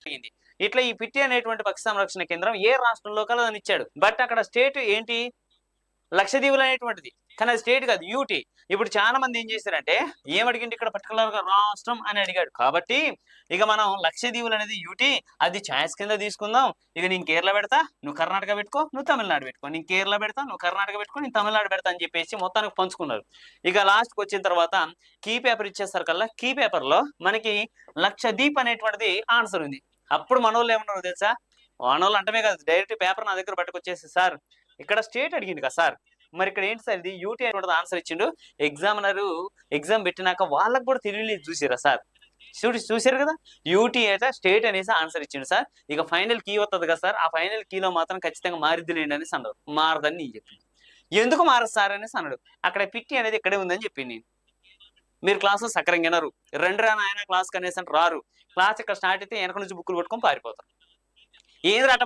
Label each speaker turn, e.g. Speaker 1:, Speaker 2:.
Speaker 1: జరిగింది. ఇట్లా ఈ పిట్టి అనేటువంటి పక్షి సంరక్షణ కేంద్రం ఏ రాష్ట్రంలో కలదని ఇచ్చాడు. బట్ అక్కడ స్టేట్ ఏంటి, లక్షద్వీపులు అనేటువంటిది. కానీ అది స్టేట్ కాదు, యూటీ. ఇప్పుడు చాలా మంది ఏం చేశారంటే, ఏమడిగిండి ఇక్కడ పర్టికులర్ గా రాష్ట్రం అని అడిగాడు. కాబట్టి ఇక మనం లక్షద్వీపులు అనేది యూటీ, అది ఛాయిస్ కింద తీసుకుందాం. ఇక నేను కేరళ పెడతా, నువ్వు కర్ణాటక పెట్టుకో, నువ్వు తమిళనాడు పెట్టుకో. నేను కేరళ పెడతా, నువ్వు కర్ణాటక పెట్టుకో, నేను తమిళనాడు పెడతా అని చెప్పేసి మొత్తానికి పంచుకున్నారు. ఇక లాస్ట్కి వచ్చిన తర్వాత కీ పేపర్ ఇచ్చేస్తారు కల్లా, కీ పేపర్ లో మనకి లక్షద్వీప్ అనేటువంటిది ఆన్సర్ ఉంది. అప్పుడు మనోళ్ళు ఏమన్నారు తెలుసా, మనోళ్ళు అంటమే కాదు, డైరెక్ట్ పేపర్ నా దగ్గర పట్టుకొచ్చేసి, సార్ ఇక్కడ స్టేట్ అడిగింది కదా సార్, మరి ఇక్కడ ఏంటి సార్ ఇది యూటీ అనేటువంటిది ఆన్సర్ ఇచ్చిండు. ఎగ్జామ్ పెట్టినాక వాళ్ళకి కూడా తెలియలేదు, చూసారా సార్, చూసారు కదా, యూటీ అయితే స్టేట్ అనేసి ఆన్సర్ ఇచ్చిండు సార్. ఇక ఫైనల్ కీ వస్తుంది కదా సార్, ఆ ఫైనల్ కీలో మాత్రం ఖచ్చితంగా మారిద్దిలేండి అనేసి అన్నారు. మారదని నేను చెప్పింది. ఎందుకు మారదు సార్ అనేసి అన్నాడు. అక్కడ పిట్టి అనేది ఇక్కడే ఉందని చెప్పింది నేను. మీరు క్లాసులో సక్రంగా వినరు, రెండు రాని ఆయన క్లాస్కి అనేసి అంటే రారు. క్లాస్ ఇక్కడ స్టార్ట్ అయితే వెనక నుంచి బుక్కులు పట్టుకొని పారిపోతారు. ఏది అట్ట